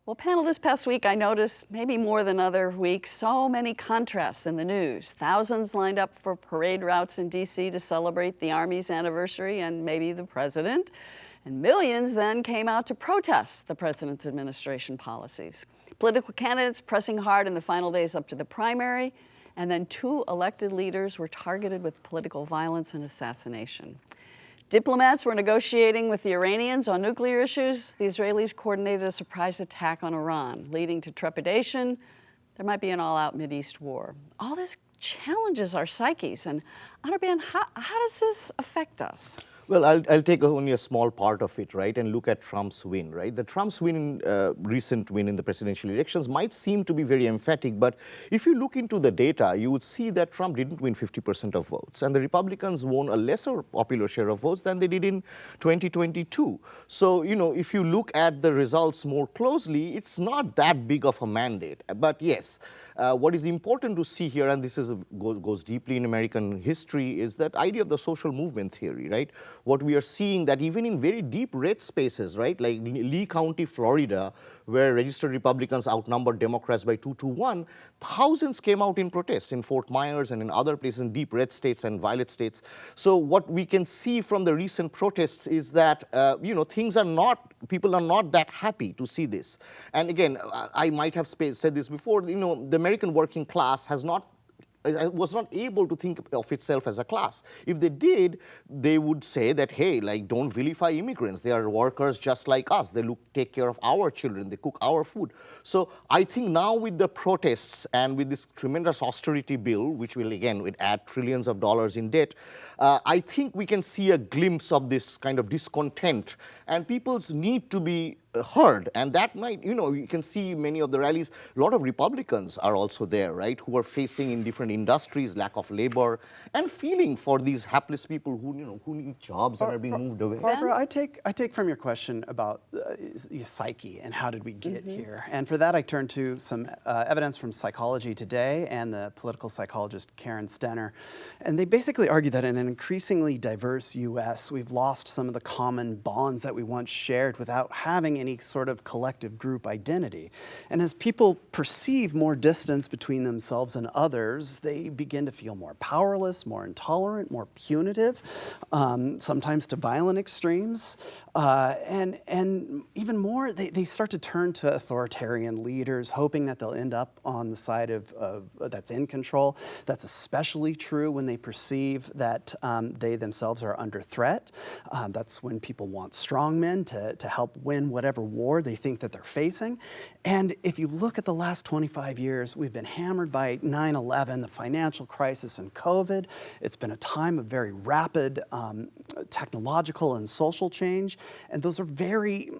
Well, panel, this past week I noticed, maybe more than other weeks, so many contrasts in the news. Thousands lined up for parade routes in D.C. to celebrate the Army's anniversary and maybe the president. And millions then came out to protest the president's administration policies. Political candidates pressing hard in the final days up to the primary, and then 2 elected leaders were targeted with political violence and assassination. Diplomats were negotiating with the Iranians on nuclear issues. The Israelis coordinated a surprise attack on Iran, leading to trepidation. There might be an all-out Mideast war. All this challenges our psyches. And Anirban, how does this affect us? Well, I'll take only a small part of it, right, and look at Trump's win, right? The Trump's win, recent win in the presidential elections might seem to be very emphatic, but if you look into the data, you would see that Trump didn't win 50% of votes, and the Republicans won a lesser popular share of votes than they did in 2022. So, you know, if you look at the results more closely, it's not that big of a mandate. But yes, what is important to see here, and this goes deeply in American history, is that idea of the social movement theory, right? What we are seeing that even in very deep red spaces, right, like Lee County, Florida, where registered Republicans outnumbered Democrats by 2-1, thousands came out in protests in Fort Myers and in other places in deep red states and violet states. So what we can see from the recent protests is that, you know, people are not that happy to see this. And again, I might have said this before, you know, the American working class was not able to think of itself as a class. If they did, they would say that, hey, like, don't vilify immigrants. They are workers just like us. They take care of our children. They cook our food. So I think now with the protests and with this tremendous austerity bill, which will, again, would add trillions of dollars in debt, I think we can see a glimpse of this kind of discontent. And people's need to be heard, and that might, you know, you can see many of the rallies, a lot of Republicans are also there, right, who are facing in different industries lack of labor and feeling for these hapless people who, you know, who need jobs and are being moved away. Barbara, I take from your question about psyche and how did we get here, and for that I turn to some evidence from Psychology Today and the political psychologist Karen Stenner, and they basically argue that in an increasingly diverse U.S. we've lost some of the common bonds that we once shared without having any sort of collective group identity. And as people perceive more distance between themselves and others, they begin to feel more powerless, more intolerant, more punitive, sometimes to violent extremes. And even more, they start to turn to authoritarian leaders, hoping that they'll end up on the side of that's in control. That's especially true when they perceive that they themselves are under threat. That's when people want strongmen to help win whatever war they think that they're facing. And if you look at the last 25 years, we've been hammered by 9/11, the financial crisis, and COVID. It's been a time of very rapid technological and social change. And those are very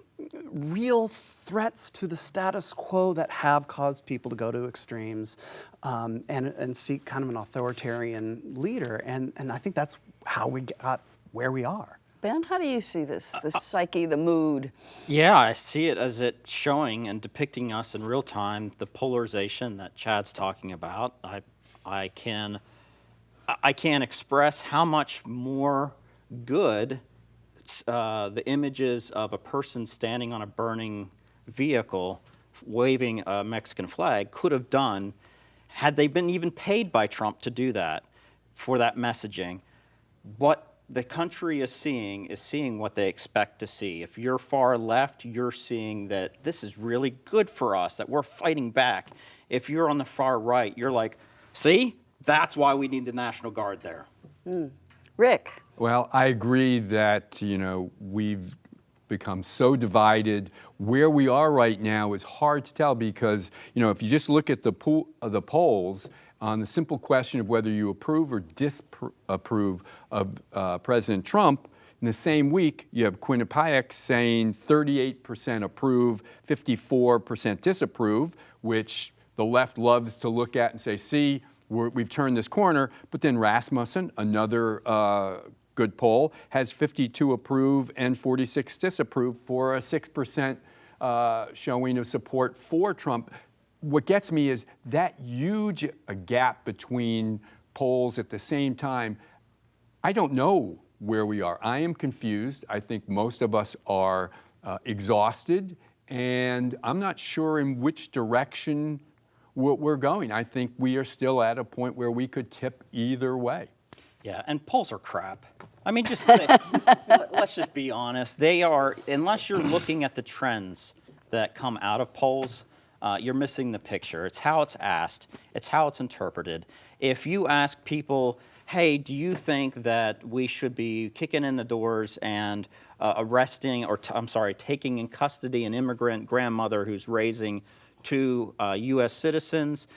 real threats to the status quo that have caused people to go to extremes and seek kind of an authoritarian leader. And I think that's how we got where we are. Ben, how do you see this, the psyche, the mood? Yeah, I see it as it showing and depicting us in real time, the polarization that Chad's talking about. I can't express how much more good the images of a person standing on a burning vehicle waving a Mexican flag could have done had they been even paid by Trump to do that, for that messaging. What the country is seeing what they expect to see. If you're far left, you're seeing that this is really good for us, that we're fighting back. If you're on the far right, you're like, see, that's why we need the National Guard there. Rick? Well, I agree that, you know, we've become so divided. Where we are right now is hard to tell because, you know, if you just look at the polls on the simple question of whether you approve or disapprove of President Trump, in the same week, you have Quinnipiac saying 38% approve, 54% disapprove, which the left loves to look at and say, see, we've turned this corner. But then Rasmussen, another good poll, has 52 approve and 46 disapprove for a 6% showing of support for Trump. What gets me is that huge gap between polls at the same time. I don't know where we are. I am confused. I think most of us are exhausted and I'm not sure in which direction we're going. I think we are still at a point where we could tip either way. Yeah, and polls are crap. I mean, let's just be honest. They are, unless you're looking at the trends that come out of polls, you're missing the picture. It's how it's asked. It's how it's interpreted. If you ask people, hey, do you think that we should be kicking in the doors and arresting, or taking in custody an immigrant grandmother who's raising two U.S. citizens,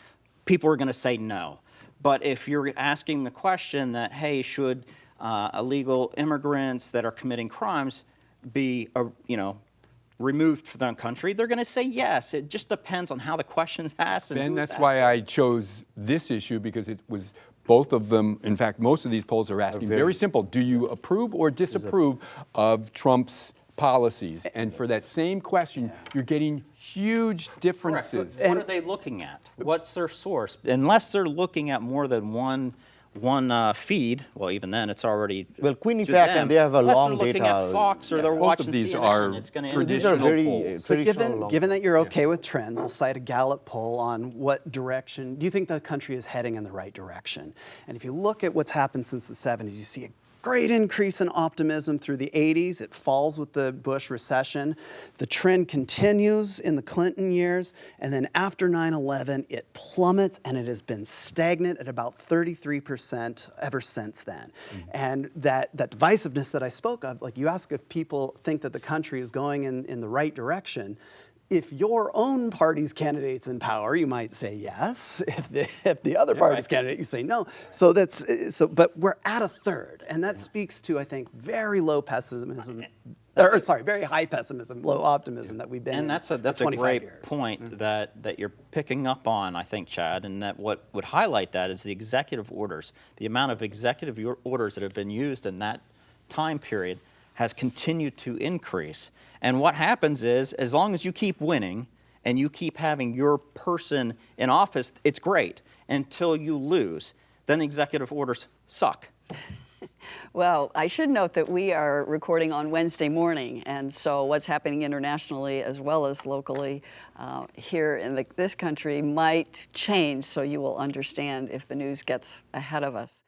people are going to say no. But if you're asking the question that, hey, should illegal immigrants that are committing crimes be, removed from the country, they're going to say yes. It just depends on how the question's asked. Ben, that's why I chose this issue, because it was both of them. In fact, most of these polls are asking very simple: do you approve or disapprove of Trump's policies? And for that same question, you're getting huge differences. What are they looking at? What's their source? Unless they're looking at more than one feed, well, even then, it's already Quinnipiac, and they have a long Unless they're looking data. at Fox or they're Both watching of these CNN, are it's going to traditional polls. But given that you're okay with trends, I'll cite a Gallup poll on what direction do you think the country is heading in the right direction. And if you look at what's happened since the 70s, you see a great increase in optimism through the 80s. It falls with the Bush recession. The trend continues in the Clinton years. And then after 9/11, it plummets, and it has been stagnant at about 33% ever since then. And that divisiveness that I spoke of, like you ask if people think that the country is going in the right direction. If your own party's candidate's in power, you might say yes. If the other party's candidate, you say no. So but we're at a third, and that speaks to, I think, very low pessimism. Very high pessimism, low optimism that we've been in. And that's a great point that you're picking up on, I think, Chad, and that what would highlight that is the executive orders. The amount of executive orders that have been used in that time period has continued to increase. And what happens is, as long as you keep winning and you keep having your person in office, it's great, until you lose. Then the executive orders suck. Well, I should note that we are recording on Wednesday morning, and so what's happening internationally as well as locally here in this country might change, so you will understand if the news gets ahead of us.